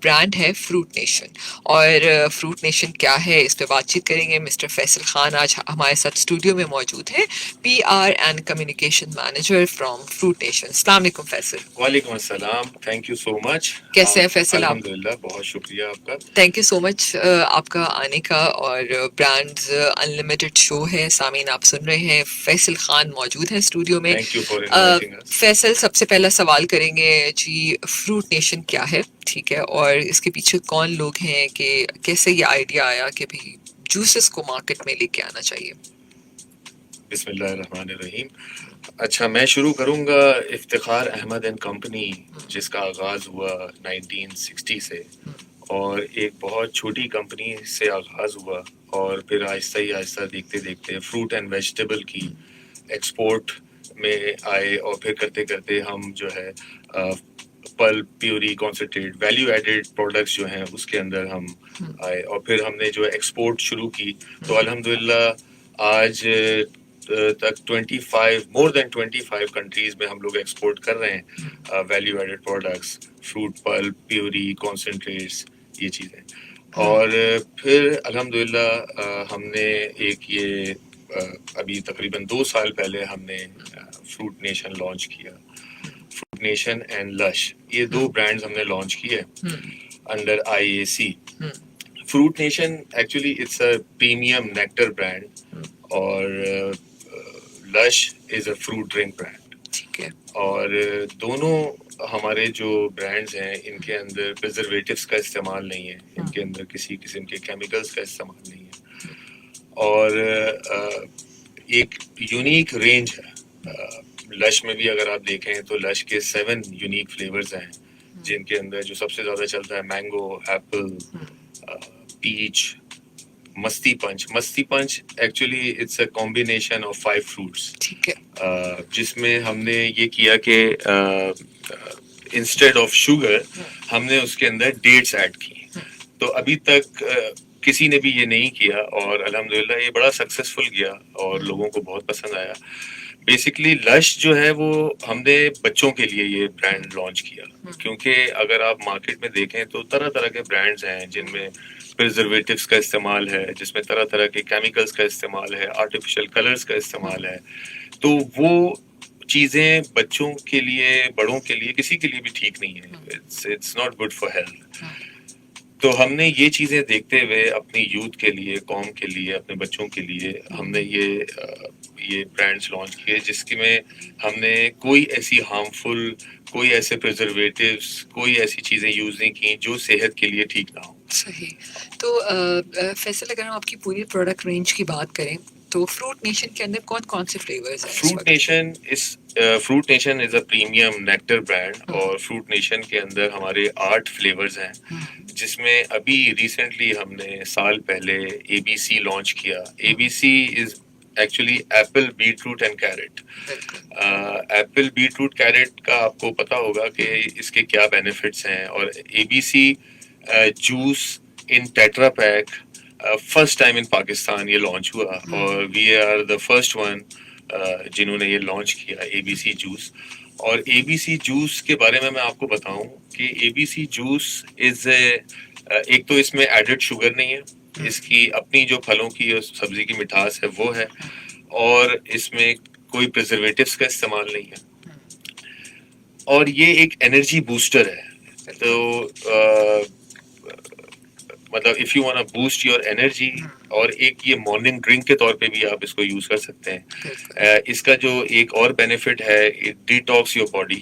Brand ہے fruit nation. اور fruit nation کیا ہے اس پہ بات چیت کریں گے. مسٹر فیصل خان آج ہمارے ساتھ اسٹوڈیو میں موجود ہیں, P R and communication manager from fruit nation. السلام علیکم فیصل. وعلیکم السلام, تھینک یو سو مچ. کیسے ہیں فیصل آپ؟ الحمدللہ, بہت شکریہ آپ کا. تھینک یو سو مچ آپ کا آنے کا. اور برانڈز انلمیٹڈ شو ہے, سامعین آپ سن رہے ہیں, فیصل خان موجود ہیں اسٹوڈیو میں. تھینک یو فار انوائٹنگ اس. فیصل, سب سے پہلا سوال کریں گے جی, فروٹ نیشن کیا ہے, ٹھیک ہے, اور اس کے پیچھے کون لوگ ہیں, کہ کیسے یہ آئیڈیا آیا کہ بھی جوسز کو مارکیٹ میں لے کے آنا چاہیے. بسم اللہ الرحمن الرحیم. اچھا, میں شروع کروں گا افتخار احمد اینڈ کمپنی, جس کا آغاز ہوا 1960 سے, اور ایک بہت چھوٹی کمپنی سے آغاز ہوا, اور پھر آہستہ ہی آہستہ دیکھتے دیکھتے فروٹ اینڈ ویجیٹیبل کی ایکسپورٹ میں آئے, اور پھر کرتے کرتے ہم جو ہے pulp, puree, concentrate, value added products جو ہیں اس کے اندر ہم آئے, اور پھر ہم نے جو ایکسپورٹ شروع کی. تو الحمدللہ آج تک 25 کنٹریز میں ہم لوگ ایکسپورٹ کر رہے ہیں value added products, fruit pulp, puree, concentrates, یہ چیزیں. اور پھر الحمدللہ ہم نے ایک یہ ابھی تقریباً 2 سال پہلے ہم نے فروٹ نیشن لانچ کیا. فروٹ نیشن اینڈ لش, یہ 2 برانڈز ہم نے لانچ کیے under IAC. Fruit Nation actually it's a premium nectar brand, اور Lush is a fruit drink brand. ٹھیک ہے. اور دونوں ہمارے جو برانڈز ہیں ان کے اندر پریزرویٹیوس کا استعمال نہیں ہے, ان کے اندر کسی قسم کے کیمیکلز کا استعمال نہیں ہے, اور ایک یونیک رینج ہے. لش میں بھی اگر آپ دیکھیں تو لش کے 7 یونیک فلیورز ہیں, جن کے اندر جو سب سے زیادہ چلتا ہے mango, apple, patch, Masti punch. Masti punch actually it's a combination of 5 fruits, ٹھیک ہے, جس میں ہم نے یہ کیا کہ انسٹیڈ آف شوگر ہم نے اس کے اندر ڈیٹس ایڈ کی. تو ابھی تک کسی نے بھی یہ نہیں کیا, اور الحمدللہ یہ بڑا سکسیسفل گیا اور لوگوں کو بہت پسند آیا. بیسکلی لش جو ہے وہ ہم نے بچوں کے لیے یہ برانڈ لانچ کیا, کیونکہ اگر آپ مارکیٹ میں دیکھیں تو طرح طرح کے برانڈز ہیں جن میں پریزرویٹیوس کا استعمال ہے, جس میں طرح طرح کے کیمیکلز کا استعمال ہے, آرٹیفیشل کلرز کا استعمال ہے. تو وہ چیزیں بچوں کے لیے, بڑوں کے لیے, کسی کے لیے بھی ٹھیک نہیں ہے. It's not good for health. تو ہم نے یہ چیزیں دیکھتے ہوئے اپنی یوتھ کے لیے, قوم کے لیے, اپنے بچوں کے لیے ہم نے یہ برانڈز لانچ کیے, جس کی میں ہم نے کوئی ایسی ہارمفل, کوئی ایسے پریزرویٹیوز, کوئی ایسی چیزیں یوز نہیں کی جو صحت کے لیے ٹھیک نہ ہو. صحیح. تو فیصل, اگر ہم آپ کی پوری پروڈکٹ رینج کی بات کریں تو فروٹ نیشن کے اندر کون کون سے فلیورز ہیں؟ Fruit nation is a premium nectar brand, اور فروٹ نیشن کے اندر ہمارے 8 فلیورز ہیں, جس میں ابھی ریسنٹلی ہم نے سال پہلے ABC لانچ کیا. ABC is actually apple, beet root and carrot. Apple, beet root, carrot کا آپ کو پتا ہوگا کہ اس کے کیا بینیفٹس ہیں, اور ABC juice in tetra pack first time in Pakistan یہ لانچ ہوا, اور we are the first one جنہوں نے یہ لانچ کیا ABC جوس. اور ABC جوس کے بارے میں آپ کو بتاؤں کہ ABC جوس از ایک تو اس میں ایڈڈ شوگر نہیں ہے, اس کی اپنی جو پھلوں کی اور سبزی کی مٹھاس ہے وہ ہے, اور اس میں کوئی پریزرویٹیوس کا استعمال نہیں ہے, اور یہ ایک انرجی بوسٹر ہے. تو مطلب if you want to boost your energy, اور ایک یہ مارننگ ڈرنک کے طور پہ بھی آپ اس کو یوز کر سکتے ہیں. اس کا جو ایک اور بینیفٹ ہے, ڈیٹاکس یور باڈی.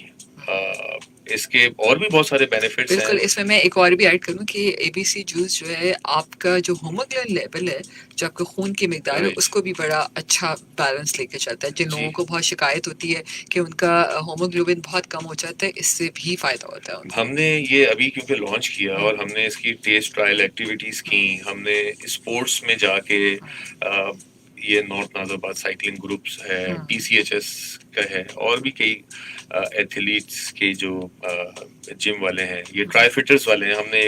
اس کے اور بھی بہت سارے بینیفٹس ہیں. بالکل, اس میں ایک اور بھی ایڈ کروں کہ ABC جوس جو ہے آپ کا جو ہیموگلوبن لیول ہے, جو آپ کا خون کی مقدار ہے, اس کو بھی بڑا اچھا بیلنس لے کے چلتا ہے. جن لوگوں کو بہت شکایت ہوتی ہے کہ ان کا ہیموگلوبن بہت کم ہو جاتا ہے, اس سے بھی فائدہ ہوتا ہے. ہم نے یہ ابھی کیونکہ لانچ کیا, اور ہم نے اس کی ٹیسٹ ٹرائل ایکٹیویٹیز کی, ہم نے اسپورٹس میں جا کے یہ نارتھ ناظر آباد سائیکلنگ گروپس ہے, PCHS کا ہے, اور بھی کئی ایتھلیٹس کے جو جم والے ہیں, یہ ٹرائی فٹرز والے ہیں. ہم نے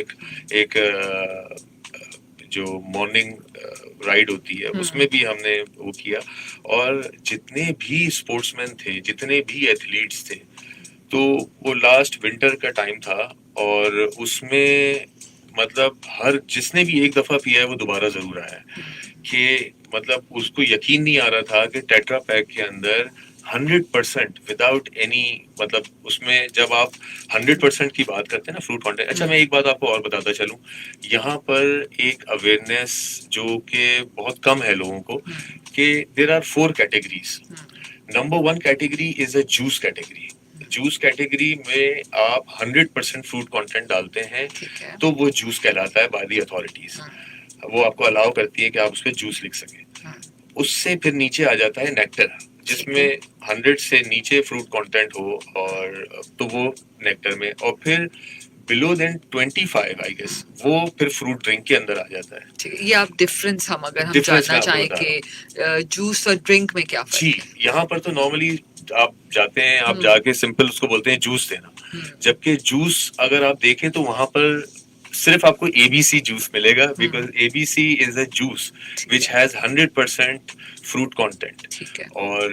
ایک جو مارننگ رائڈ ہوتی ہے اس میں بھی ہم نے وہ کیا, اور جتنے بھی اسپورٹس مین تھے, جتنے بھی ایتھلیٹس تھے, تو وہ لاسٹ ونٹر کا ٹائم تھا, اور اس میں مطلب ہر جس نے بھی ایک دفعہ پیا ہے وہ دوبارہ ضرور آیا ہے کہ مطلب اس کو یقین نہیں آ رہا تھا کہ ٹیٹرا پیک کے اندر 100% وداؤٹ اینی مطلب اس میں جب آپ 100% کی بات کرتے ہیں نا فروٹ کانٹینٹ. اچھا میں ایک بات آپ کو اور بتاتا چلوں, یہاں پر ایک اویئرنیس جو کہ بہت کم ہے لوگوں کو کہ there are 4 categories. Number 1 category is a juice category. Juice category میں آپ 100% فروٹ کانٹینٹ ڈالتے ہیں تو وہ جوس کہلاتا ہے بائی دی اتھارٹیز. وہ آپ کو الاؤ کرتی ہے کہ آپ اس پہ جوس لکھ سکیں. اس سے پھر نیچے آ جاتا ہے نیکٹر, جس میں 100 سے نیچے فروٹ کانٹینٹ ہو, اور تو وہ نیکٹر میں. اور پھر بلو دین 25 آئی گیس وہ پھر فروٹ ڈرنک کے اندر آ جاتا ہے. یہ آپ ڈفرینس ہم اگر ہم جاننا چاہیں کہ جوس اور ڈرنک میں کیا فرق ہے. جی یہاں پر تو نارملی آپ جاتے ہیں, آپ جا کے سمپل اس کو بولتے ہیں جوس دینا, جبکہ جوس اگر آپ دیکھیں تو وہاں پر صرف آپ کو اے بی سی جوس ملے گا, because A B C is a juice which has 100% fruit content. اور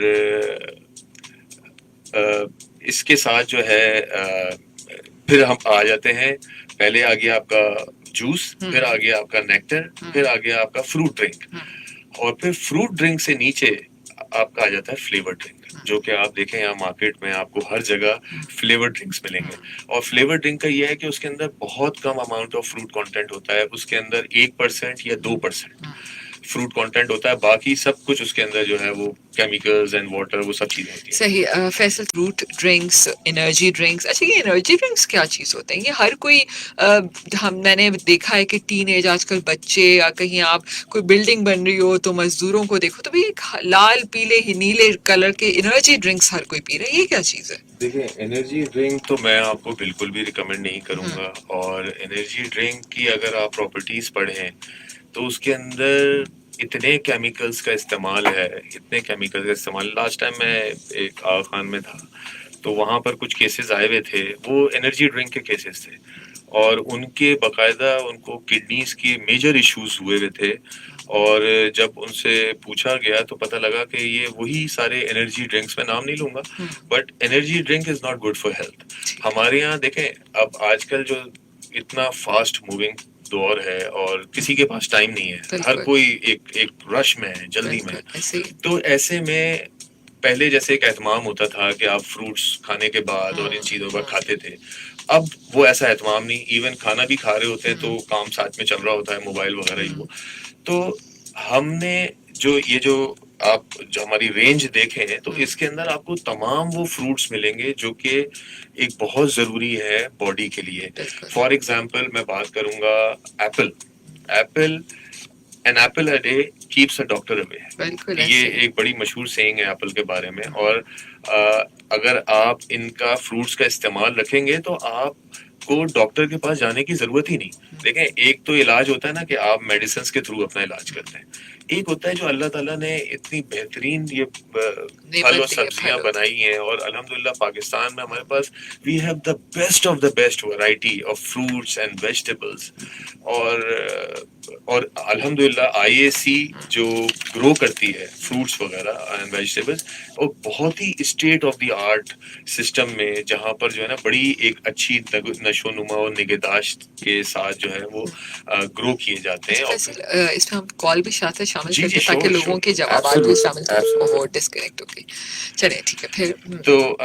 اس کے ساتھ جو ہے پھر ہم آ جاتے ہیں, پہلے آ گیا آپ کا جوس, پھر آ گیا آپ کا نیکٹر, پھر آ گیا آپ کا فروٹ ڈرنک, اور پھر فروٹ ڈرنک سے نیچے آپ کا آ جاتا ہے فلیور ڈرنک, جو کہ آپ دیکھیں یہاں مارکیٹ میں آپ کو ہر جگہ فلیور ڈرنکس ملیں گے. اور فلیور ڈرنک کا یہ ہے کہ اس کے اندر بہت کم اماؤنٹ آف فروٹ کانٹینٹ ہوتا ہے, اس کے اندر 1% یا 2% فروٹ کانٹینٹ ہوتا ہے, باقی سب کچھ اس کے اندر جو ہے وہ کیمیکلز اینڈ واٹر وہ سب چیزیں ہوتی ہیں. صحیح. Faisal, fruit drinks, energy drinks, اچھا یہ انرجی ڈرنکس کیا چیز ہوتے ہیں؟ یہ ہر کوئی میں نے دیکھا ہے کہ ٹین ایج آج کل بچے, یا کہیں آپ کوئی بلڈنگ بن رہی ہو تو مزدوروں کو دیکھو تو بھی لال پیلے نیلے کلر کے انرجی ڈرنکس ہر کوئی پی رہا ہے, یہ کیا چیز ہے؟ دیکھیں انرجی ڈرنک تو میں آپ کو بالکل بھی ریکمینڈ نہیں کروں گا, اور انرجی ڈرنک کی اگر آپ پراپرٹیز پڑھیں تو اس کے اندر اتنے کیمیکلز کا استعمال ہے, اتنے کیمیکل کا استعمال. لاسٹ ٹائم میں ایک آغا خان میں تھا تو وہاں پر کچھ کیسز آئے ہوئے تھے, وہ انرجی ڈرنک کے کیسز تھے, اور ان کے باقاعدہ ان کو کڈنیز کی میجر ایشوز ہوئے ہوئے تھے. اور جب ان سے پوچھا گیا تو پتہ لگا کہ یہ وہی سارے انرجی ڈرنکس, میں نام نہیں لوں گا, but energy drink is not good for health. ہمارے یہاں دیکھیں اب آج کل جو اتنا فاسٹ موونگ دور ہے اور کسی کے پاس ٹائم نہیں ہے, ہر کوئی ایک رش میں ہے, جلدی میں ہے, تو ایسے میں پہلے جیسے ایک اہتمام ہوتا تھا کہ آپ فروٹس کھانے کے بعد اور ان چیزوں پر کھاتے تھے, اب وہ ایسا اہتمام نہیں. ایون کھانا بھی کھا رہے ہوتے ہیں تو کام ساتھ میں چل رہا ہوتا ہے, موبائل وغیرہ ہی وہ. تو ہم نے جو آپ جو ہماری رینج دیکھیں ہیں تو اس کے اندر آپ کو تمام وہ فروٹس ملیں گے جو کہ ایک بہت ضروری ہے باڈی کے لیے. فار ایگزامپل میں بات کروں گا apple an apple a day keeps a doctor away. یہ ایک بڑی مشہور سینگ ہے ایپل کے بارے میں, اور اگر آپ ان کا فروٹس کا استعمال رکھیں گے تو آپ کو ڈاکٹر کے پاس جانے کی ضرورت ہی نہیں. دیکھیں ایک تو علاج ہوتا ہے نا کہ آپ میڈیسنس کے تھرو اپنا علاج کرتے ہیں, ایک ہوتا ہے جو اللہ تعالیٰ نے اتنی بہترین یہ پھل اور سبزیاں بنائی ہیں, اور الحمدللہ پاکستان میں ہمارے پاس we have the best of the best variety of fruits and vegetables. اور الحمدللہ آئی اے سی جو گرو کرتی ہے فروٹس وغیرہ اینڈ ویجیٹیبلس, اور بہت ہی state of the art system میں, جہاں پر جو ہے نا بڑی ایک اچھی نشو و نما اور نگہداشت کے ساتھ جو ہے وہ گرو کیے جاتے ہیں. اس میں ہم کال بھی ساتھ شامل کرتے ہیں تاکہ لوگوں کے جوابات بھی شامل کریں, وہ ڈسکنیکٹ ہو گئی. چلیں ٹھیک ہے. پھر تو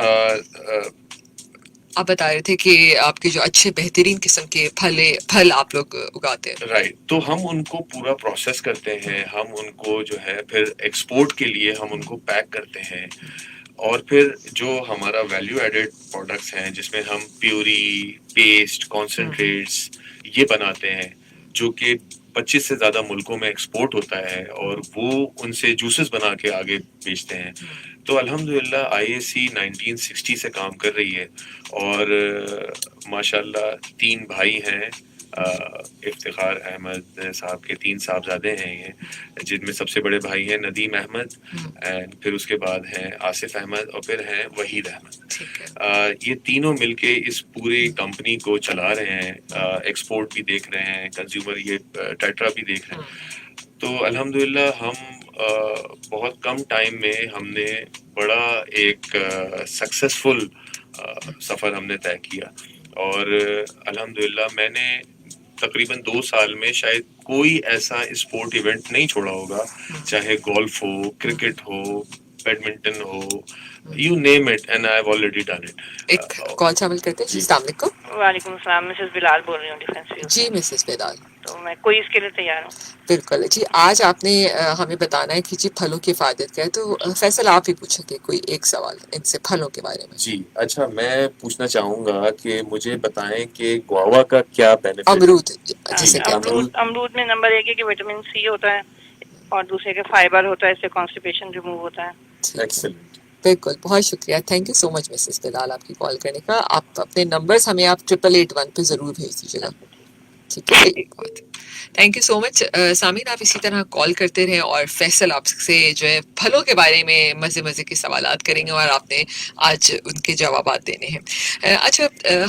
آپ بتا رہے تھے کہ آپ کے جو اچھے بہترین قسم کے پھل آپ لوگ اگاتے ہیں. رائٹ, تو ہم ان کو پورا پروسیس کرتے ہیں, ہم ان کو جو ہے پھر ایکسپورٹ کے لیے ہم ان کو پیک کرتے ہیں, اور پھر جو ہمارا ویلیو ایڈڈ پروڈکٹس ہیں جس میں ہم پیوری, پیسٹ, کانسنٹریٹس یہ بناتے ہیں جو کہ 25 سے زیادہ ملکوں میں ایکسپورٹ ہوتا ہے, اور وہ ان سے جوسز بنا کے آگے بیچتے ہیں. تو الحمدللہ آئی اے سی 1960 سے کام کر رہی ہے, اور ماشاءاللہ 3 بھائی ہیں, افتخار احمد صاحب کے 3 صاحبزادے ہیں یہ, جن میں سب سے بڑے بھائی ہیں ندیم احمد, اینڈ پھر اس کے بعد ہیں آصف احمد, اور پھر ہیں وحید احمد. یہ تینوں مل کے اس پوری کمپنی کو چلا رہے ہیں, ایکسپورٹ بھی دیکھ رہے ہیں, کنزیومر یہ ٹیٹرا بھی دیکھ رہے ہیں. تو الحمدللہ ہم بہت کم ٹائم میں ہم نے بڑا ایک سکسیسفل سفر ہم نے طے کیا, اور الحمدللہ میں نے تقریباً 2 سال میں شاید کوئی ایسا اسپورٹ ایونٹ نہیں چھوڑا ہوگا, چاہے golf who, cricket who, badminton who, you name it, and I have already done it. ایک کال شامل کرتے ہیں. السلام علیکم. وعلیکم السلام, مسز بلال بول رہی ہوں ڈیفینس ویو جی سے. مسز بلال. تو میں کوئی اس کے لیے تیار ہوں. بالکل جی, آج آپ نے ہمیں بتانا ہے کہ جی پھلوں کی حفاظت کیا ہے, تو فیصل آپ ہی پوچھیں گے کوئی ایک سوال ان سے پھلوں کے بارے میں. جی اچھا, میں پوچھنا چاہوں گا کہ مجھے بتائیں کہ گووا کا کیا بینیفٹ. امرود ہاں, جسے کہتے ہیں. امرود میں نمبر 1 ہے کہ وٹامن سی ہوتا ہے, اور دوسرے کے فائبر ہوتا ہے, اس سے کانسٹیپیشن ریموو ہوتا ہے. ایکسلنٹ. بالکل, بہت شکریہ, thank you so much Mrs Bilal آپ کی کال کرنے کا. آپ اپنے نمبرز ہمیں آپ 8881 پہ ضرور بھیج دیجیے گا. ٹھیک ہے, بہت تھینک یو سو مچ. سامعین آپ اسی طرح کال کرتے رہیں, اور فیصل آپ سے جو ہے پھلوں کے بارے میں مزے کے سوالات کریں گے, اور آپ نے آج ان کے جوابات دینے ہیں. اچھا,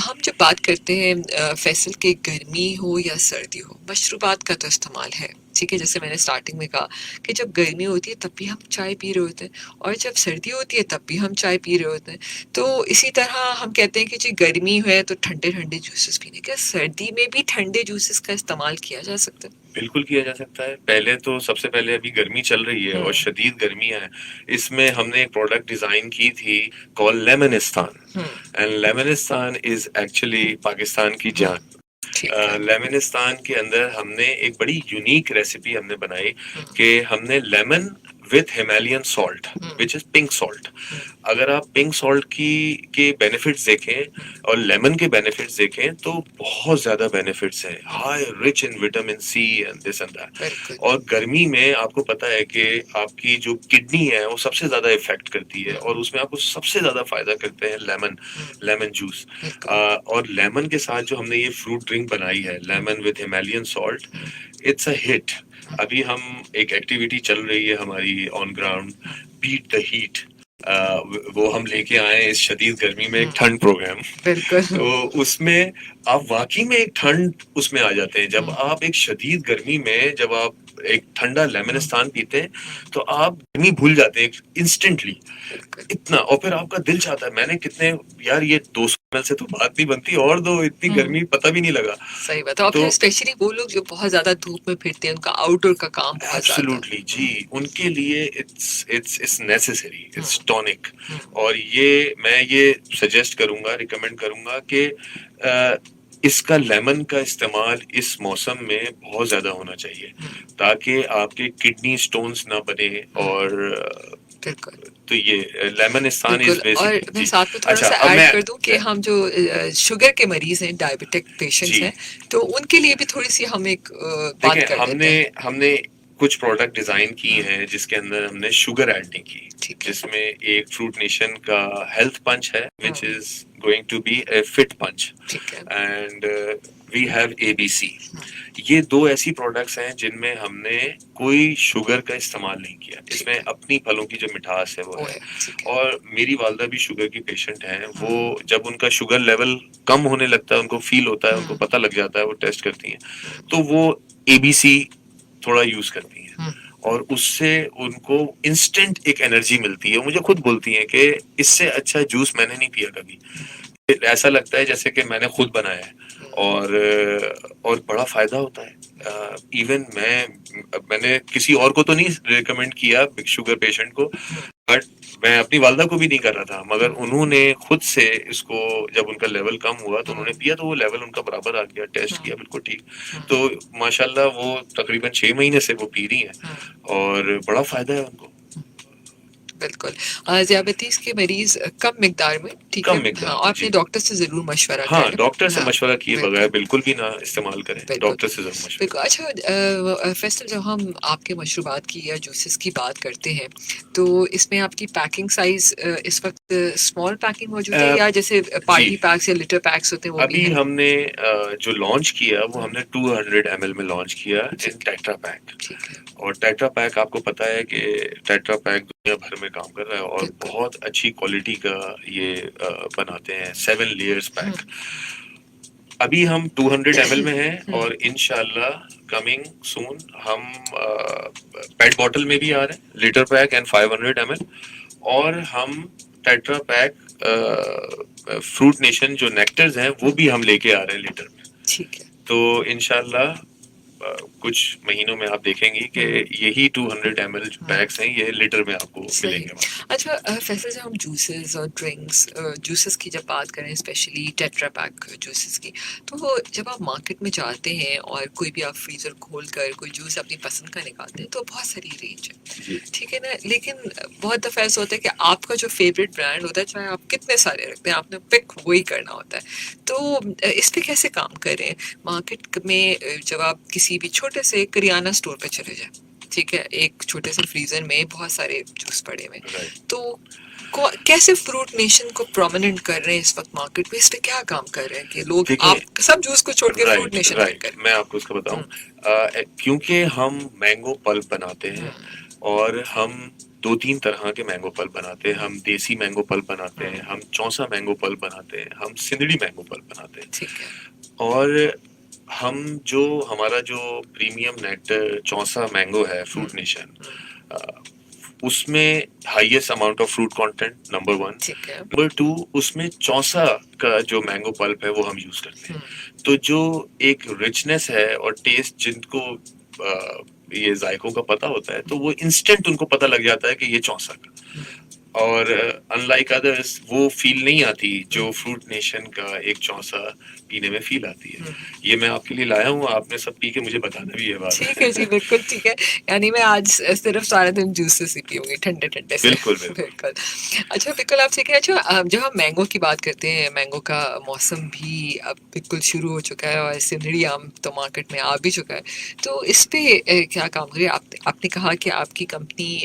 ہم جب بات کرتے ہیں فیصل کے گرمی ہو یا سردی ہو, مشروبات کا تو استعمال ہے, ٹھیک ہے, جیسے میں نے اسٹارٹنگ میں کہا کہ جب گرمی ہوتی ہے تب بھی ہم چائے پی رہے ہوتے ہیں, اور جب سردی ہوتی ہے تب بھی ہم چائے پی رہے ہوتے ہیں. تو اسی طرح ہم کہتے ہیں کہ جی گرمی ہے تو ٹھنڈے جوسز پینے, کیا سردی میں بھی ٹھنڈے جوسز کا استعمال کیا جا سکتا ہے؟ بالکل کیا جا سکتا ہے. پہلے تو سب سے پہلے ابھی گرمی چل رہی ہے اور شدید گرمیاں ہیں, اس میں ہم نے ایک پروڈکٹ ڈیزائن کی تھی کال لیمنستان, اینڈ لیمنستان از ایکچولی پاکستان کی جان. لیمنستان کے اندر ہم نے ایک بڑی یونیک ریسیپی ہم نے بنائی کہ ہم نے lemon with Himalayan salt which is pink salt. اگر آپ پنک سالٹ کے بینیفٹس دیکھیں اور لیمن کے بینیفٹس دیکھیں تو بہت زیادہ بینیفٹس ہیں, high rich in vitamin C and this and that. اور گرمی میں آپ کو پتا ہے کہ آپ کی جو کڈنی ہے وہ سب سے زیادہ افیکٹ کرتی ہے, اور اس میں آپ کو سب سے زیادہ فائدہ کرتے ہیں لیمن جوس. اور لیمن کے ساتھ جو ہم نے یہ فروٹ ڈرنک بنائی ہے lemon with Himalayan salt, it's a hit. ابھی ہم ایک ایکٹیویٹی چل رہی ہے ہماری on ground, beat the heat, وہ ہم لے کے آئے اس شدید گرمی میں ایک ٹھنڈ پروگرام. تو اس میں آپ واقعی میں ایک ٹھنڈ اس میں آ جاتے ہیں. جب آپ ایک شدید گرمی میں جب آپ ایک ٹھنڈا لیمنستان پیتے ہیں تو آپ گرمی بھول جاتے ہیں انسٹنٹلی اتنا, اور پھر آپ کا دل چاہتا ہے, میں نے کتنے یار یہ 200 ml سے تو بات نہیں بنتی, اور دو, اتنی گرمی پتہ بھی نہیں لگا. صحیح بات ہے, اور پھر اسپیشلی وہ لوگ جو بہت زیادہ دھوپ میں پھرتے ہیں, ان کا آؤٹ ڈور کا کام بہت زیادہ. ایبسلیوٹلی جی, ان کے لیے اٹس نیسیسری, اٹس ٹونک. اور یہ میں یہ سجیسٹ کروں گا, ریکمینڈ کروں گا کہ اس کا لیمن کا استعمال اس موسم میں بہت زیادہ ہونا چاہیے تاکہ آپ کے کڈنی سٹونز نہ بنے. اور تو یہ لیمنستان از بیسک. اور میں ساتھ میں تھوڑا سا ایڈ کر دوں کہ ہم جو شوگر کے مریض ہیں, ڈائبٹک پیشنٹس ہیں, تو ان کے لیے بھی تھوڑی سی ہم ایک بات کر دیتے ہیں. ہم نے کچھ پروڈکٹ ڈیزائن کی ہیں جس کے اندر ہم نے شوگر ایڈ نہیں کی, جس میں ایک فروٹ نیشن کا ہیلتھ پنچ ہے which is going to be a fit punch, and we have ABC. یہ 2 ایسی پروڈکٹس ہیں جن میں ہم نے کوئی شوگر کا استعمال نہیں کیا, اس میں اپنی پھلوں کی جو مٹھاس ہے وہ ہے. اور میری والدہ بھی شوگر کی پیشنٹ ہیں, وہ جب ان کا شوگر لیول کم ہونے لگتا ہے, ان کو فیل ہوتا ہے, ان کو پتہ لگ جاتا ہے, وہ ٹیسٹ کرتی ہیں, تو وہ ABC تھوڑا یوز کرتی ہیں, اور اس سے ان کو انسٹنٹ ایک انرجی ملتی ہے. مجھے خود بولتی ہیں کہ اس سے اچھا جوس میں نے نہیں پیا کبھی, ایسا لگتا ہے جیسے کہ میں نے خود بنایا ہے, اور بڑا فائدہ ہوتا ہے. ایون میں نے کسی اور کو تو نہیں ریکمینڈ کیا شوگر پیشنٹ کو, بٹ میں اپنی والدہ کو بھی نہیں کر رہا تھا, مگر انہوں نے خود سے اس کو, جب ان کا لیول کم ہوا تو انہوں نے پیا تو وہ لیول ان کا برابر آ گیا, ٹیسٹ کیا بالکل ٹھیک. تو ماشاءاللہ وہ تقریباً 6 مہینے سے وہ پی رہی ہیں, اور بڑا فائدہ ہے ان کو. بالکل, ذیابیطس کے مریض کم مقدار میں, ٹھیک ہے, اور اپنے ڈاکٹر سے ضرور مشورہ کریں. ہاں, ڈاکٹر سے مشورہ کیے بغیر بالکل بھی نہ استعمال کریں, ڈاکٹر سے ضرور مشورہ. بالکل. اچھا فیصل, جب ہم آپ کے مشروبات کی یا جوسز کی بات کرتے ہیں تو اس میں آپ کی پیکنگ سائز اس وقت اسمال پیکنگ موجود ہے, یا جیسے پارٹی پیکس یا لیٹر پیکس ہوتے ہیں وہ بھی ہیں؟ ابھی ہم نے جو لانچ کیا وہ ہم نے 200 ml میں لانچ کیا ان ٹیٹرا پیک. اور ٹیٹرا پیک آپ کو پتا ہے کہ ٹیٹرا پیک دنیا بھر میں کام کر رہا ہے, اور بہت اچھی کوالٹی کا یہ بناتے ہیں, 7 لیئرز پیک. ابھی ہم 200 ml میں ہیں, اور انشاءاللہ کمنگ سون ہم پیٹ بوٹل میں بھی آ رہے ہیں, لیٹر پیک اینڈ 500 ml, اور ہم ٹیٹرا پیک فروٹ نیشن جو نیکٹرز ہیں وہ بھی ہم لے کے آ رہے ہیں لیٹر میں. ٹھیک ہے. تو انشاءاللہ کچھ مہینوں میں آپ دیکھیں گی کہ یہی 200 ml جو پیکس ہیں یہ لیٹر میں آپ کو ملیں گے. اچھا فیصل جب ہم جوسز اور ڈرنکس جوسز کی جب بات کریں اسپیشلی ٹیٹرا پیک جوسز کی, تو جب آپ مارکیٹ میں جاتے ہیں اور کوئی بھی آپ فریزر کھول کر کوئی جوس اپنی پسند کا نکالتے ہیں تو بہت ساری رینج ہے, ٹھیک ہے نا, لیکن بہت دفعہ ایسا ہوتا ہے کہ آپ کا جو فیوریٹ برانڈ ہوتا ہے چاہے آپ کتنے سارے رکھتے ہیں آپ نے پک وہی کرنا ہوتا ہے. تو اس پہ کیسے کام کریں مارکیٹ میں جب آپ کسی بھی چھوٹے سے کریانہ اسٹور پہ چلے جائیں, ٹھیک ہے, ایک چھوٹے سے فریزر میں بہت سارے جوس پڑے ہوئے, تو کیسے فروٹ نیشن کو پرومیننٹ کر رہے ہیں اس وقت مارکیٹ پہ, اس پہ کیا کام کر رہے ہیں کہ لوگ آپ سب جوس کو چھوڑ کے فروٹ نیشن پک کریں؟ میں آپ کو اس کا بتاؤں, کیونکہ ہم مینگو پلپ بناتے ہیں اور ہم 2-3 طرح کے مینگو پلپ بناتے ہیں. ہم دیسی مینگو پلپ بناتے ہیں, ہم چونسا مینگو پلپ بناتے ہیں, ہم سندڑی مینگو پلپ بناتے ہیں. ٹھیک ہے. اور ہم جو ہمارا جو پریمیم نیکٹر چونسا مینگو ہے فروٹ نیشن, اس میں highest amount of fruit content number 1. Number 2 اس میں چونسا کا جو مینگو پلپ ہے وہ ہم یوز کرتے ہیں. تو جو ایک رچنس ہے اور ٹیسٹ جن کو یہ ذائقوں کا پتہ ہوتا ہے تو وہ انسٹنٹ ان کو پتہ لگ جاتا ہے کہ یہ چونسا کا, اور ان لائک ادرس وہ فیل نہیں آتی جو فروٹ نیشن کا ایک چونسا پینے میں فیل آتی ہے. یہ میں آپ کے لیے لایا ہوں, آپ نے سب پی کے مجھے بتانا بھی ہے بات. ٹھیک ہے جی, بالکل ٹھیک ہے, یعنی میں آج صرف سارے دن جوسز ہی پیوں گی ٹھنڈے ٹھنڈے سے. بالکل. اچھا بالکل آپ سے کہ اچھا جب ہم مینگو کی بات کرتے ہیں, مینگو کا موسم بھی اب بالکل شروع ہو چکا ہے اور سندڑی آم تو مارکیٹ میں آ بھی چکا ہے, تو اس پہ کیا کام کرے آپ نے کہا کہ آپ کی کمپنی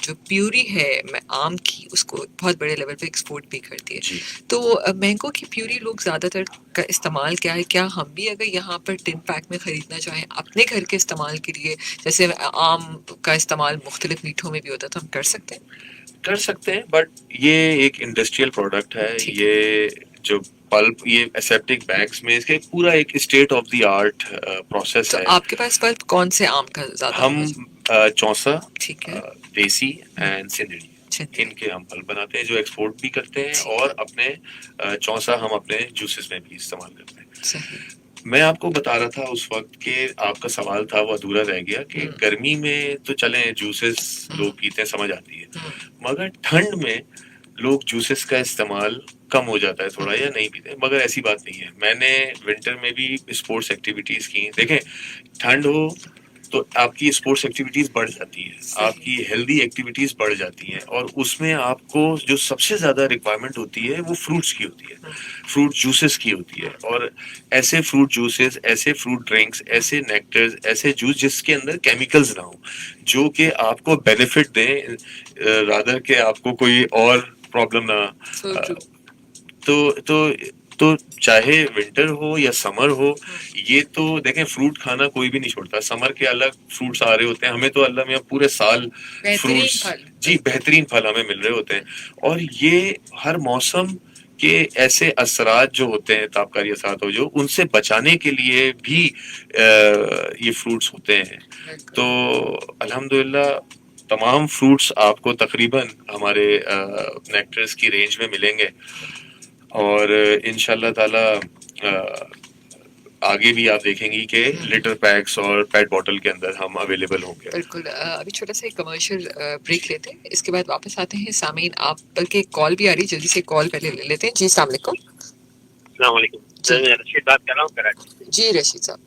جو پیوری ہے آم کی اس کو بہت بڑے لیول پہ ایکسپورٹ بھی کرتی ہے, تو مینگو کی پیوری لوگ زیادہ تر کا استعمال کیا ہے, کیا ہم بھی اگر یہاں پر ٹن پیک میں خریدنا چاہیں اپنے گھر کے استعمال کے لیے, جیسے آم کا استعمال مختلف میٹھوں میں بھی ہوتا ہے, تو ہم کر سکتے ہیں؟ بٹ یہ ایک انڈسٹریل پروڈکٹ ہے. یہ جو پلپ یہ اسیپٹک بیگز میں اس کا پورا ایک state of the art process ہے. آپ کے پاس پلپ کون سے آم کا زیادہ؟ ہم چونسا, ٹھیک ہے, دیسی اینڈ سندڑی, ان کے ہم پلپ بناتے ہیں جو ایکسپورٹ بھی کرتے ہیں, اور اپنے چونسا ہم اپنے جوسز میں بھی استعمال کرتے ہیں. میں آپ کو بتا رہا تھا اس وقت کہ آپ کا سوال تھا وہ ادھورا رہ گیا کہ گرمی میں تو چلیں جوسز لوگ پیتے ہیں سمجھ آتی ہے, مگر ٹھنڈ میں لوگ جوسز کا استعمال کم ہو جاتا ہے تھوڑا یا نہیں پیتے. مگر ایسی بات نہیں ہے, میں نے ونٹر میں بھی اسپورٹس ایکٹیویٹیز کی. دیکھیں ٹھنڈ ہو تو آپ کی اسپورٹس ایکٹیویٹیز بڑھ جاتی ہیں, آپ کی ہیلدی ایکٹیویٹیز بڑھ جاتی ہیں, اور اس میں آپ کو جو سب سے زیادہ ریکوائرمنٹ ہوتی ہے وہ فروٹس کی ہوتی ہے, فروٹ جوسز کی ہوتی ہے. اور ایسے فروٹ جوسز, ایسے فروٹ ڈرنکس, ایسے نیکٹرز, ایسے جوس جس کے اندر کیمیکلز نہ ہوں, جو کہ آپ کو بینیفٹ دیں رادر کہ آپ کو کوئی اور پرابلم نہ. تو چاہے ونٹر ہو یا سمر ہو, یہ تو دیکھیں فروٹ کھانا کوئی بھی نہیں چھوڑتا. سمر کے الگ فروٹس آ رہے ہوتے ہیں, ہمیں تو اللہ میں پورے سال فروٹس, جی بہترین پھل ہمیں مل رہے ہوتے ہیں. اور یہ ہر موسم کے ایسے اثرات جو ہوتے ہیں, تابکاری اثرات ہو جو, ان سے بچانے کے لیے بھی یہ فروٹس ہوتے ہیں. تو الحمدللہ تمام فروٹس آپ کو تقریباً ہمارے نیکٹرز کی رینج میں ملیں گے, اور انشاءاللہ تعالی آگے بھی آپ دیکھیں گی کہ لیٹر پیکس اور پیٹ بوٹل کے اندر ہم اویلیبل ہوں گے. بالکل. ابھی چھوٹا سا ایک کمرشل بریک لیتے ہیں, اس کے بعد واپس آتے ہیں. سامعین آپ بلکہ کال بھی آ رہی, جلدی سے کال پہلے لے لیتے ہیں. جی السلام علیکم. السلام علیکم, میں رشید بات کر رہا ہوں کراچی سے. جی رشید صاحب,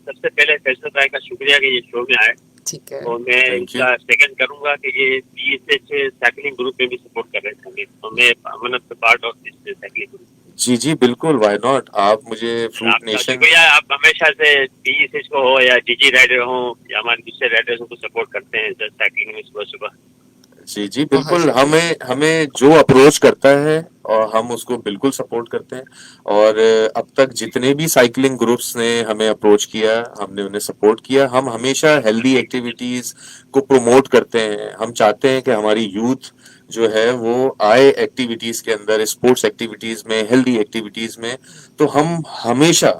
سب سے پہلے فیصل بھائی کا شکریہ کہ یہ شو میں آئے. ٹھیک ہے, اور میں ان کا سیکنڈ کروں گا کہ یہ PSH سائیکلنگ گروپ میں بھی سپورٹ کر رہے تھے, تو میں one of the part of this cycling group. جی بالکل, وائی ناٹ. آپ مجھے فروٹ نیشن, شکریہ. آپ ہمیشہ سے PSH کو ہو یا DG رائڈر ہوں یا ہمارے دوسرے رائڈروں کو سپورٹ کرتے ہیں سائیکلنگ میں صبح صبح. جی بالکل, ہمیں جو اپروچ کرتا ہے اور ہم اس کو بالکل سپورٹ کرتے ہیں. اور اب تک جتنے بھی سائیکلنگ گروپس نے ہمیں اپروچ کیا, ہم نے انہیں سپورٹ کیا. ہم ہمیشہ ہیلدی ایکٹیویٹیز کو پروموٹ کرتے ہیں. ہم چاہتے ہیں کہ ہماری یوتھ جو ہے وہ آئے ایکٹیویٹیز کے اندر, اسپورٹس ایکٹیویٹیز میں, ہیلدی ایکٹیویٹیز میں. تو ہم ہمیشہ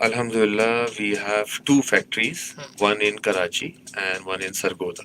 Alhamdulillah, we have 2 factories, one in Karachi and one in Sargodha.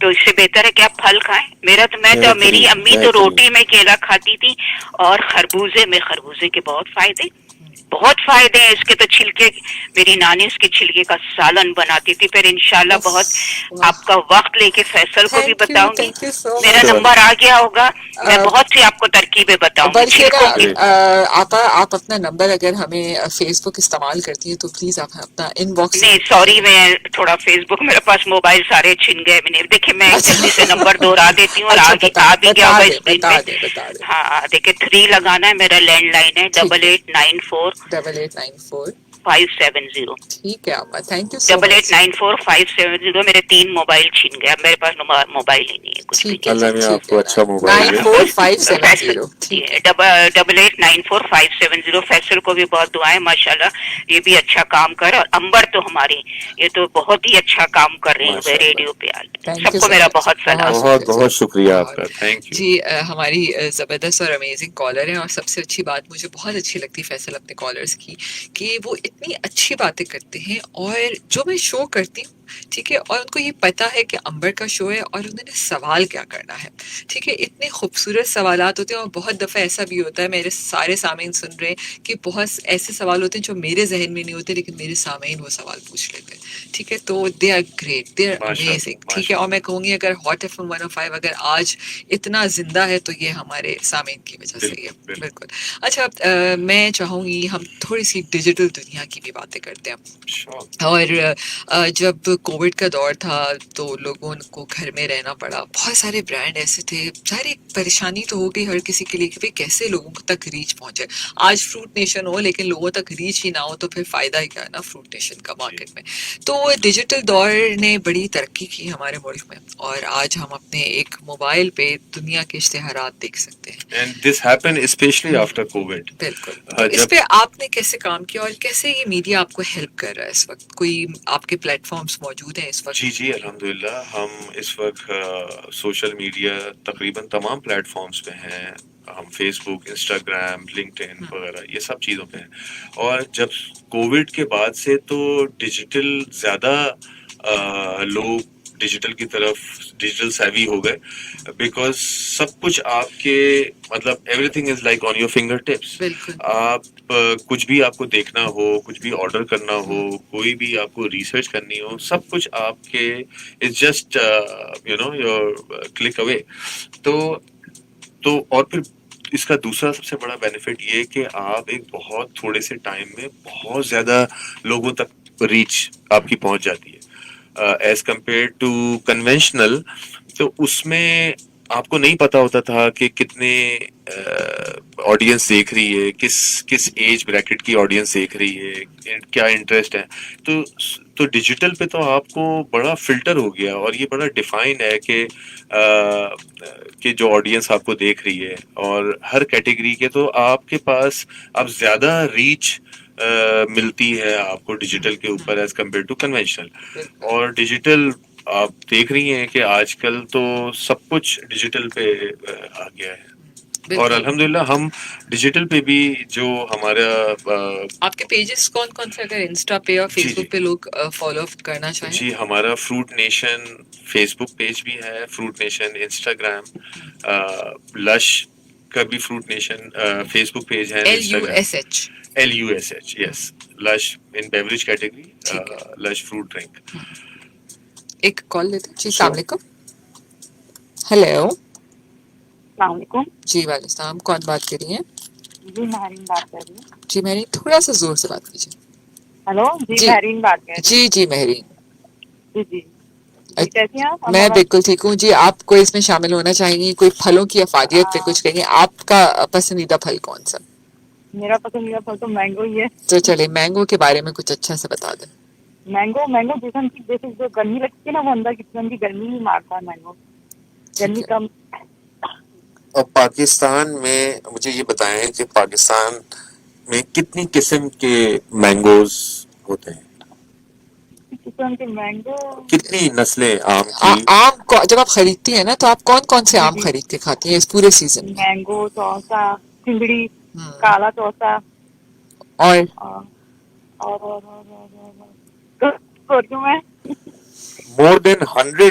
تو اس سے بہتر ہے کہ آپ پھل کھائیں. میری امی تو روٹی میں کیلا کھاتی تھی, اور خربوزے کے بہت فائدے ہیں اس کے. تو چھلکے, میری نانی اس کے چھلکے کا سالن بناتی تھی. پھر انشاءاللہ بہت آپ کا وقت لے کے فیصل کو بھی بتاؤں گی. تھینک یو سو میرا مچ. نمبر آ گیا ہوگا, میں بہت سی آپ کو ترکیبیں بتاؤں گی بلکہ چھلکوں کی. آپا آپ اپنا نمبر اگر ہمیں فیس بک استعمال کرتی ہیں تو پلیز آپ اپنا ان باکس. نہیں سوری, میں تھوڑا فیس بک, میرے پاس موبائل سارے چھن گئے. میں نے دیکھے, میں جلدی سے نمبر دوہرا دیتی ہوں, اور آ بھی گیا ہوگا اسکرین پہ. بتا دیں. ہاں دیکھیں, 3 لگانا ہے, میرا لینڈ لائن ہے 8894 8894 570. ٹھیک ہے آپا, تھینک یو سو مچ. 8894 570. میرے 3 موبائل چھین گئے, اب میرے پاس موبائل ہی نہیں ہے, کچھ بھی ٹھیک ہے نہیں. اللہ میں آپ کو اچھا موبائل دے. 94570. ٹھیک ہے. 8894 فیصل کو بھی بہت دعائیں, ماشاءاللہ یہ بھی اچھا کام کر. اور امبر تو ہماری, یہ تو بہت ہی اچھا کام کر رہی ہیں ریڈیو پہ. Thank you سب کو so میرا much. بہت سلام. بہت شکریہ آپ کا, تھینک یو. جی ہماری زبردست اور امیزنگ کالر ہیں, اور سب سے اچھی بات مجھے بہت اچھی لگتی ہے فیصل اپنے کالرز کی, کہ وہ اتنی اچھی باتیں کرتے ہیں. اور جو میں شو کرتی ہوں, ٹھیک ہے, اور ان کو یہ پتا ہے کہ امبر کا شو ہے اور انہوں نے سوال کیا کرنا ہے, ٹھیک ہے. اتنے خوبصورت سوالات ہوتے ہیں, اور بہت دفعہ ایسا بھی ہوتا ہے, میرے سارے سامعین سن رہے ہیں, کہ بہت ایسے سوال ہوتے ہیں جو میرے ذہن میں نہیں ہوتے, لیکن میرے سامعین وہ سوال پوچھ لیتے ہیں, ٹھیک ہے. تو they are great, they are amazing, ٹھیک ہے. اور میں کہوں گی اگر ہاٹ ایف ایم 105 اگر آج اتنا زندہ ہے تو یہ ہمارے سامعین کی وجہ سے ہی ہے. بالکل. اچھا, میں چاہوں گی ہم تھوڑی سی ڈیجیٹل دنیا کی بھی باتیں کرتے ہیں. اور جب کووڈ کا دور تھا تو لوگوں کو گھر میں رہنا پڑا, بہت سارے برانڈ ایسے تھے, ساری پریشانی تو ہو گئی ہر کسی کے لیے کہ بھئی کیسے لوگوں تک ریچ پہنچے. آج فروٹ نیشن ہو لیکن لوگوں تک ریچ ہی نہ ہو تو پھر فائدہ ہی کیا ہے نا فروٹ نیشن کا مارکیٹ میں. تو ڈیجیٹل دور نے بڑی ترقی کی ہمارے ملک میں, اور آج ہم اپنے ایک موبائل پہ دنیا کے اشتہارات دیکھ سکتے ہیں. And this happened especially after COVID. بالکل. تو اس پہ آپ نے کیسے کام کیا, اور کیسے یہ میڈیا آپ کو ہیلپ کر رہا ہے اس وقت؟ کوئی آپ کے پلیٹ فارمز موجود ہیں اس وقت؟ جی الحمدللہ, ہم اس وقت سوشل میڈیا تقریباً تمام پلیٹ فارمز پہ ہیں. ہم فیس بک, انسٹاگرام, لنکڈ ان وغیرہ یہ سب چیزوں پہ ہیں. اور جب کووڈ کے بعد سے تو ڈیجیٹل زیادہ لوگ ڈیجیٹل کی طرف ڈیجیٹل سیوی ہو گئے, بیکاز سب کچھ آپ کے مطلب every thing is like on your finger tips. آپ کچھ بھی آپ کو دیکھنا ہو, کچھ بھی آرڈر کرنا ہو, کوئی بھی آپ کو ریسرچ کرنی ہو, سب کچھ آپ کے اٹس جسٹ یور کلک اوے. تو اور پھر اس کا دوسرا سب سے بڑا بینیفٹ یہ کہ آپ ایک بہت تھوڑے سے ٹائم میں بہت زیادہ لوگوں تک ریچ آپ کی پہنچ جاتی ہے ایز کمپیئر ٹو کنونشنل. تو اس میں آپ کو نہیں پتا ہوتا تھا کہ کتنے آڈینس دیکھ رہی ہے, کس ایج بریکٹ کی آڈینس دیکھ رہی ہے, کیا انٹرسٹ ہے. تو ڈیجیٹل پہ تو آپ کو بڑا فلٹر ہو گیا, اور یہ بڑا ڈیفائن ہے کہ جو آڈینس آپ کو دیکھ رہی ہے, اور ہر کیٹیگری کے تو آپ کے پاس اب زیادہ ریچ ملتی ہے آپ کو ڈیجیٹل کے اوپر ایز کمپیئر ٹو کنونشنل. اور ڈیجیٹل آپ دیکھ رہی ہیں کہ آج کل تو سب کچھ ڈیجیٹل پہ آ گیا ہے. اور الحمدللہ ہم ڈیجیٹل پہ بھی جو ہمارا آپ کے پیجز کون کون سے اگر انسٹا پہ اور فیس بک پہ لوگ فالو کرنا چاہیں؟ جی ہمارا فروٹ نیشن فیس بک پیج بھی ہے, فروٹ نیشن انسٹاگرام, لش کا بھی فروٹ نیشن فیس بک پیج ہے, LUSH یس, لش ان بیوریج کیٹیگری, لش فروٹ ڈرنک. ایک کال لیتے. جی السلام علیکم. ہیلو السلام علیکم. جی وعلیکم السلام, کون بات کر رہی ہیں؟ جی مہرین بات کر رہی ہوں. جی مہرین, تھوڑا سا زور سے بات کیجیے. ہلو جی مہرین بات کر رہی ہوں. جی مہرین. جی کیسی ہیں آپ؟ میں بالکل ٹھیک ہوں. جی آپ کو اس میں شامل ہونا چاہیں گی, کوئی پھلوں کی افادیت پہ کچھ کہیں گے؟ آپ کا پسندیدہ پھل کون سا؟ میرا پسندیدہ پھل تو مینگو ہی ہے. تو چلے مینگو کے بارے میں کچھ اچھا سے بتا دیں. مینگو جسم کی جیسے جو گرمی لگتی ہے نا, وہ اندر کی جسم کی گرمی ہی مارتا ہے مینگو. گرمی کم. اور پاکستان میں مجھے یہ بتائیں کہ پاکستان میں کتنی قسم کے مینگوز ہوتے ہیں؟ قسم کے مینگو, کتنی نسلیں آم کی؟ آم جب آپ خریدتی ہیں نا تو آپ کون سے آم خرید کے کھاتی ہیں اس پورے سیزن میں؟ مینگو, چوسا, چنگڑی, کالا چوسا, اور اور میں more than 100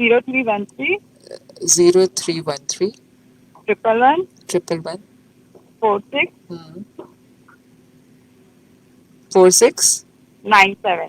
0313 0313 111 111 46 46. 97.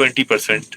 20%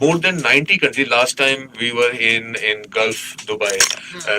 more than 90 countries, last time we were in Gulf Dubai,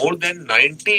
more than 90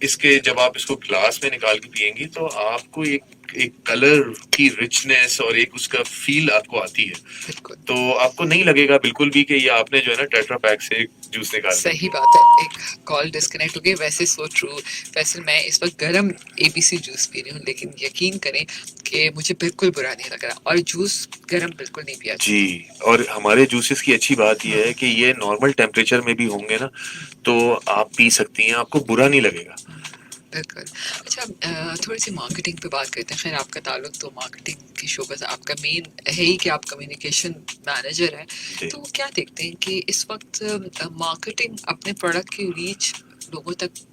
اس کے جب آپ اس کو گلاس میں نکال کے پیئیں گی تو آپ کو ایک کلر کی رچنس اور ایک اس کا فیل آپ کو آتی ہے. بالکل تو آپ کو نہیں لگے گا بالکل بھی کہ یہ آپ نے جو ہے نا ٹیٹرا پیک سے ایک جوس نکال. صحیح بات ہے. ایک کال ڈسکنیکٹ ہو گئی. ویسے سو ٹرو. ویسے میں اس وقت گرم اے بی سی جوس پی رہی ہوں, لیکن یقین کریں کہ مجھے بالکل برا نہیں لگ رہا, اور جوس گرم بالکل نہیں پیا. جی, اور ہمارے جوسز کی اچھی بات یہ ہے کہ یہ نارمل ٹیمپریچر میں بھی ہوں گے نا تو آپ پی سکتی ہیں, آپ کو برا نہیں لگے گا. بالکل. اچھا, تھوڑی سی مارکیٹنگ پہ بات کرتے ہیں. خیر آپ کا تعلق تو مارکیٹنگ کی شعبے سے, آپ کا مین ہے ہی کہ آپ کمیونیکیشن مینیجر ہیں. تو کیا دیکھتے ہیں کہ اس وقت مارکیٹنگ, اپنے پروڈکٹ کی ریچ لوگوں تک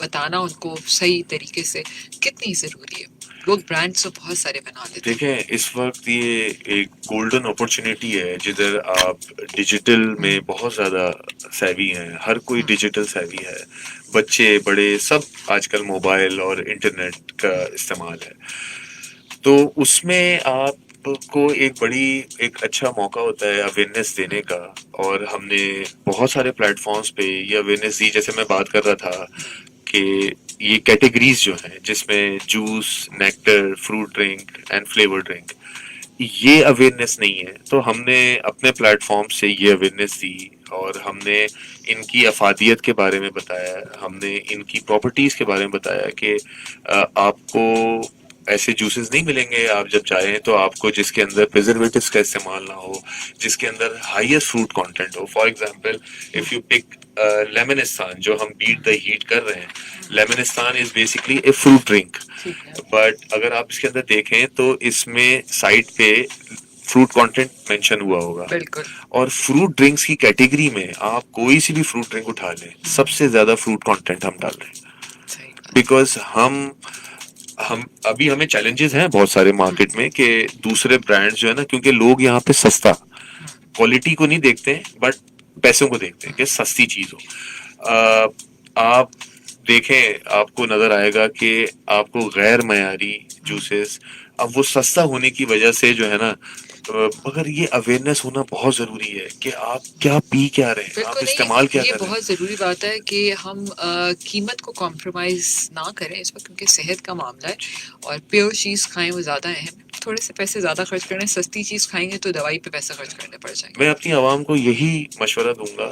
بتانا ان کو صحیح طریقے سے کتنی ضروری ہے؟ لوگ برانڈس تو بہت سارے بنا لیتے ہیں. دیکھیں اس وقت یہ ایک گولڈن اپرچونیٹی ہے جدھر آپ ڈیجیٹل میں بہت زیادہ سیوی ہیں. ہر کوئی ڈیجیٹل سیوی ہے, بچے بڑے سب آج کل موبائل اور انٹرنیٹ کا استعمال ہے. تو اس میں آپ کو ایک اچھا موقع ہوتا ہے اویئرنیس دینے کا, اور ہم نے بہت سارے پلیٹ فارمز پہ یہ اویئرنیس دی. جیسے میں بات کر رہا تھا کہ یہ کیٹیگریز جو ہیں جس میں juice, nectar, fruit drink and flavour drink, یہ اویئرنیس نہیں ہے. تو ہم نے اپنے پلیٹ فارم سے یہ اویئرنیس دی, اور ہم نے ان کی افادیت کے بارے میں بتایا, ہم نے ان کی پراپرٹیز کے بارے میں بتایا کہ آپ کو ایسے جوسز نہیں ملیں گے آپ جب چاہیں تو آپ کو جس کے اندر پریزرویٹوز کا استعمال نہ ہو, جس کے اندر ہائیسٹ فروٹ کانٹینٹ ہو. For example if you pick Lemonstan, جو ہم بیٹ دا ہیٹ کر رہے ہیں, Lemonstan is basically a fruit drink, but اگر آپ اس کے اندر دیکھیں تو اس میں سائٹ پہ فروٹ کانٹینٹ مینشن ہوا ہوگا. بالکل. اور فروٹ ڈرنکس کی کیٹیگری میں آپ کوئی سی بھی فروٹ ڈرنک اٹھا لیں, سب سے زیادہ فروٹ کانٹینٹ ہم ڈال رہے ہیں, بیکاز ہم ابھی ہمیں چیلنجز ہیں بہت سارے مارکیٹ میں کہ دوسرے برانڈ جو ہے نا, کیونکہ لوگ یہاں پہ سستا, کوالٹی کو نہیں دیکھتے بٹ پیسوں کو دیکھتے ہیں کہ سستی چیز ہو. آپ دیکھیں آپ کو نظر آئے گا کہ آپ کو غیر معیاری جوسز, اب وہ سستا ہونے کی وجہ سے جو ہے نا, مگر یہ اویئرنیس ہونا بہت ضروری ہے کہ آپ کیا پی کیا رہے ہیں, آپ استعمال کیا یہ کر رہے ہیں. بہت ضروری بات ہے کہ ہم قیمت کو کمپرومائز نہ کریں اس وقت, کیونکہ صحت کا معاملہ ہے, اور پیور چیز کھائیں وہ زیادہ اہم ہے. تھوڑے سے پیسے زیادہ خرچ کریں, سستی چیز کھائیں گے تو دوائی پہ پیسہ خرچ کرنے پڑ جائیں گے. میں اپنی عوام کو یہی مشورہ دوں گا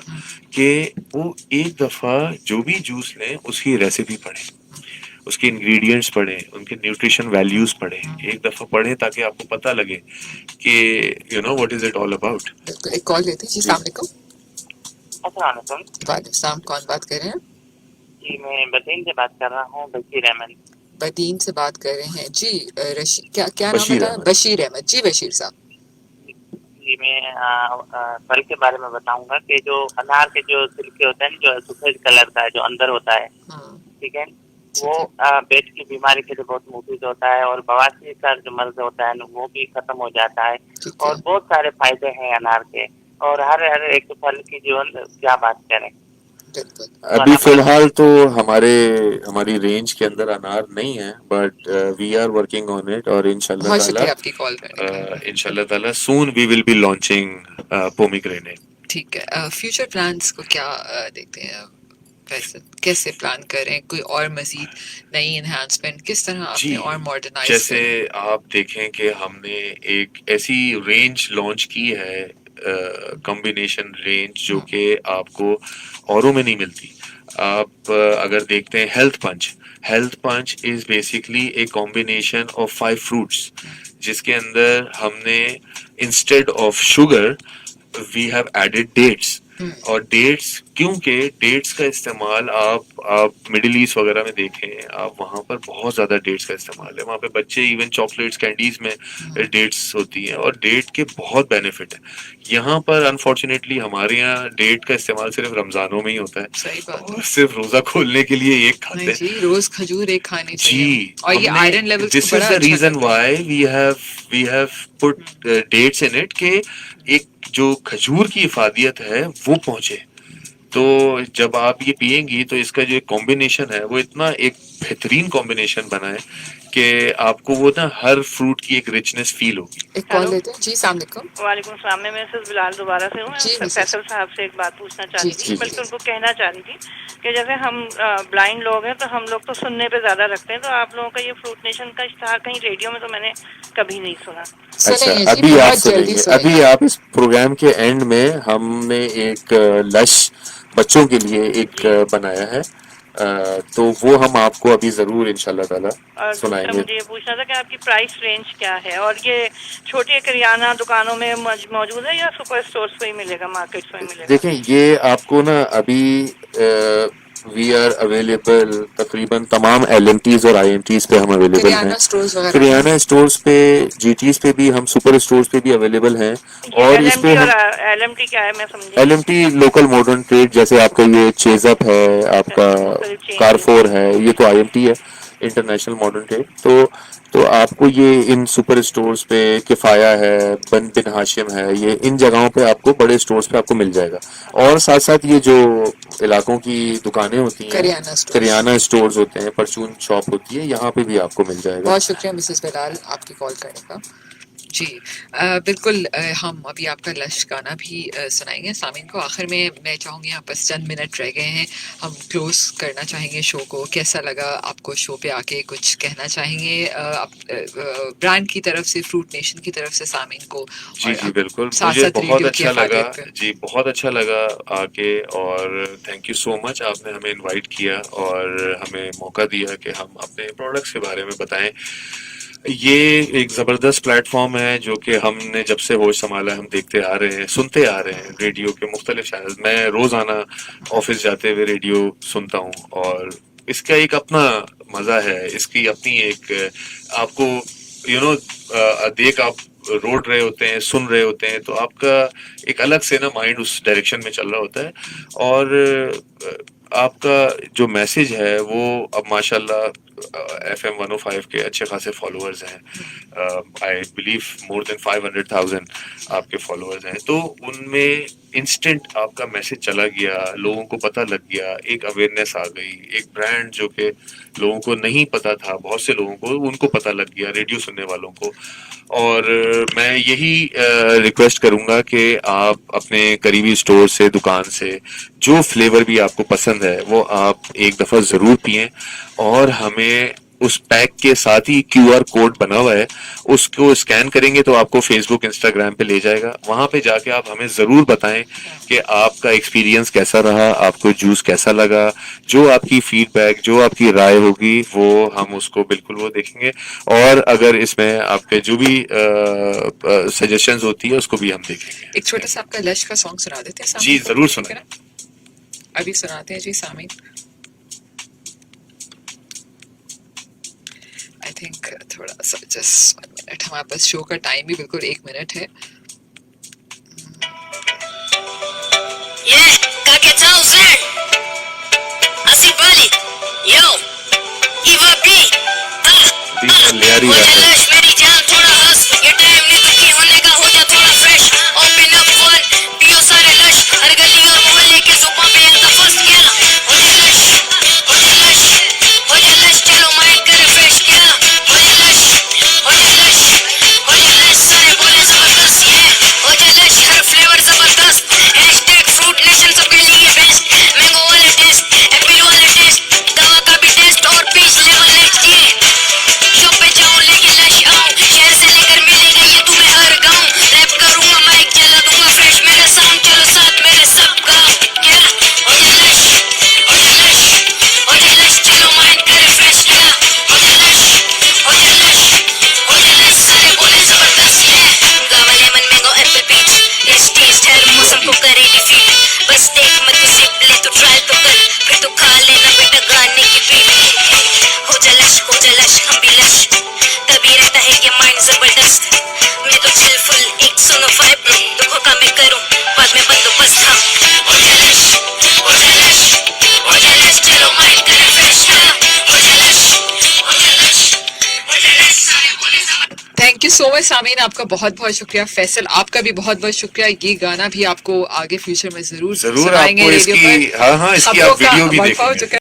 کہ وہ ایک دفعہ جو بھی جوس لیں اس کی ریسیپی پڑھیں, اس کے انگریڈینٹس پڑھیں, ان کے نیوٹریشن ویلیوز پڑھیں, ایک دفعہ پڑھیں تاکہ آپ کو پتہ لگے کہ you know what is it all about. ایک کال لیتے ہیں. جی السلام علیکم. السلام علیکم. وعلیکم السلام. کون بات کر رہے ہیں؟ جی میں بدین سے بات کر رہا ہوں, بشیر احمد. بدین سے بات کر رہے ہیں. جی کیا نام بتایا؟ بشیر احمد. جی بشیر صاحب. جی میں پھل کے بارے میں بتاؤں گا کہ جو انار کے جو چھلکے ہوتے ہیں جو سفید کلر کا ہے جو اندر ہوتا ہے, ٹھیک ہے, وہ پیٹ کی بیماری کے لیے بہت مفید ہوتا ہے, اور بواسیر کا جو مرض ہوتا ہے وہ بھی ختم ہو جاتا ہے, اور بہت سارے فائدے ہیں انار کے, اور ہر ایک پھل کی جو کیا بات کریں. ابھی فی الحال تو ہماری رینج کے اندر انار نہیں ہے, but we are working on it, اور انشاءاللہ تعالی سون وی ول بی لانچنگ پومیگرینیٹ. ٹھیک ہے. فیوچر پلانس کو کیا دیکھتے ہیں, کیسے پلان کریں, کوئی اور مزید نئی انہانسمنٹ کس طرح اپنے اور ماڈرنائز کریں؟ جیسے آپ دیکھیں کہ ہم نے ایک ایسی رینج لانچ کی ہے, کمبینیشن رینج, جو کہ آپ کو اوروں میں نہیں ملتی. آپ اگر دیکھتے ہیں health punch is basically a combination of 5 fruits, جس کے اندر ہم نے instead of sugar we have added dates. اور ڈیٹس, کیونکہ ڈیٹس کا استعمال آپ مڈل ایسٹ وغیرہ میں دیکھیں, آپ وہاں پر بہت زیادہ ڈیٹس کا استعمال ہے. وہاں پہ بچے ایون چاکلیٹس کینڈیز میں ڈیٹس ہوتی ہیں, اور ڈیٹ کے بہت بینیفٹ ہیں. یہاں پر انفارچونیٹلی ہمارے یہاں ڈیٹ کا استعمال صرف رمضانوں میں ہی ہوتا ہے, اور صرف روزہ کھولنے کے لیے ایک کھاتے ہیں. جی روز کھجور ایک کھانی چاہیے. جی, اور یہ iron levels this is the reason why we have put dates in it, کہ ایک جو کھجور کی افادیت ہے وہ پہنچے. تو جب آپ یہ پیئیں گی تو اس کا جو ایک کمبینیشن ہے وہ اتنا ایک بہترین کمبینیشن بنا ہے کہ آپ کو وہ نا ہر فروٹ کی ایک رچنس فیل ہوگی. ایک کال لیتے ہیں. جی السلام علیکم. وعلیکم السلام. میں مسز بلال دوبارہ سے ہوں. فیصل صاحب سے ایک بات پوچھنا چاہ رہی تھی, بلکہ ان کو کہنا چاہ رہی تھی کہ جیسے ہم بلائنڈ لوگ ہیں تو ہم لوگ تو سننے پہ زیادہ رکھتے ہیں, تو آپ لوگوں کا یہ فروٹ نیشن کا اشتہار کہیں ریڈیو میں تو میں نے کبھی نہیں سنا. اچھا ابھی آپ سنیں گے, ابھی آپ اس پروگرام کے اینڈ میں ہم نے ایک لش بچوں کے لیے ایک بنایا ہے, تو وہ ہم آپ کو ابھی ضرور انشاءاللہ تعالی اور سنائیں گے. مجھے یہ پوچھنا تھا کہ آپ کی پرائس رینج کیا ہے, اور یہ چھوٹی کریانہ دکانوں میں موجود ہے یا سپر اسٹورز پہ ہی ملے گا, مارکیٹس میں ملے گا؟ دیکھیں یہ آپ کو نا ابھی وی آر اویلیبل تقریباً تمام ایل ایم ٹیز اور آئی ایم ٹیز پہ ہم اویلیبل ہیں, کریانہ اسٹورز پہ, جی ٹیز پہ بھی, ہم سپر اسٹورز پہ بھی اویلیبل ہیں. اور اس پہ ایل ایم ٹی کیا ہے میں سمجھی؟ L M T local modern trade, جیسے آپ کا یہ چیز اپ ہے, آپ کا کارفور ہے, یہ تو آئی ایم ٹی ہے, انٹرنیشنل ماڈرن ٹریڈ. تو آپ کو یہ ان سپر اسٹورز پہ, کفایہ ہے, بن ہاشم ہے, یہ ان جگہوں پہ آپ کو بڑے اسٹورز پہ آپ کو مل جائے گا. اور ساتھ ساتھ یہ جو علاقوں کی دکانیں ہوتی ہیں, کریانہ اسٹورز ہوتے ہیں, پرچون شاپ ہوتی ہے, یہاں پہ بھی آپ کو مل جائے گا. بہت شکریہ مسز بلال آپ کی کال کرنے کا. جی بالکل, ہم ابھی آپ کا لش گانا بھی سنائیں گے سامعین کو. آخر میں چاہوں گی, یہاں بس چند منٹ رہ گئے ہیں, ہم کلوز کرنا چاہیں گے شو کو. کیسا لگا آپ کو شو پہ آ کے, کچھ کہنا چاہیں گے برانڈ کی طرف سے, فروٹ نیشن کی طرف سے سامعین کو؟ جی جی بالکل, مجھے بہت اچھا لگا, جی بہت اچھا لگا آ کے, اور تھینک یو سو مچ, آپ نے ہمیں انوائٹ کیا اور ہمیں موقع دیا کہ ہم اپنے پروڈکٹس کے بارے میں بتائیں. یہ ایک زبردست پلیٹ فارم ہے جو کہ ہم نے جب سے ہوش سنبھالا ہم دیکھتے آ رہے ہیں, سنتے آ رہے ہیں. ریڈیو کے مختلف چینل, میں روزانہ آفس جاتے ہوئے ریڈیو سنتا ہوں, اور اس کا ایک اپنا مزہ ہے, اس کی اپنی ایک, آپ کو دیکھ, آپ روڈ رہے ہوتے ہیں, سن رہے ہوتے ہیں, تو آپ کا ایک الگ سے نا مائنڈ اس ڈائریکشن میں چل رہا ہوتا ہے. اور آپ کا جو میسج ہے وہ اب ماشاءاللہ ایف ایم 105 کے اچھے خاصے فالوورز ہیں, آئی بلیو مور دین 500,000 آپ کے فالوورز ہیں. تو ان میں انسٹنٹ آپ کا میسج چلا گیا, لوگوں کو پتہ لگ گیا, ایک اویئرنیس آ گئی, ایک برانڈ جو کہ لوگوں کو نہیں پتا تھا, بہت سے لوگوں کو ان کو پتہ لگ گیا, ریڈیو سننے والوں کو. اور میں یہی ریکویسٹ کروں گا کہ آپ اپنے قریبی اسٹور سے, دکان سے, جو فلیور بھی آپ کو پسند ہے وہ آپ ایک دفعہ ضرور پئیں, اور ہمیں اس پیک کے ساتھ ہی کیو آر کوڈ بنا ہوا ہے, اس کو اسکین کریں گے تو آپ کو فیس بک, انسٹاگرام پہ لے جائے گا. وہاں پہ جا کے آپ ہمیں ضرور بتائیں کہ آپ کا ایکسپیرینس کیسا رہا, آپ کو جوس کیسا لگا. جو آپ کی فیڈ بیک, جو آپ کی رائے ہوگی, وہ ہم اس کو بالکل وہ دیکھیں گے. اور اگر اس میں آپ کے جو بھی سجیشنز ہوتی ہے اس کو بھی ہم دیکھیں گے. ایک چھوٹا سا آپ کا لش کا سانگ سنا دیتے ہیں؟ جی ضرور سنائیں. ابھی سناتے ہیں جی سامعین. آئی تھنک تھوڑا سا جسٹ 1 منٹ, ہمارے پاس شو کا ٹائم بھی بالکل 1 منٹ ہے. تھینک یو سو مچ سامعین, آپ کا بہت بہت شکریہ. فیصل آپ کا بھی بہت بہت شکریہ. یہ گانا بھی آپ کو آگے فیوچر میں ضرور سنائیں گے ریڈیو پر. ہاں اس کی آپ ویڈیو بھی دیکھیں گے.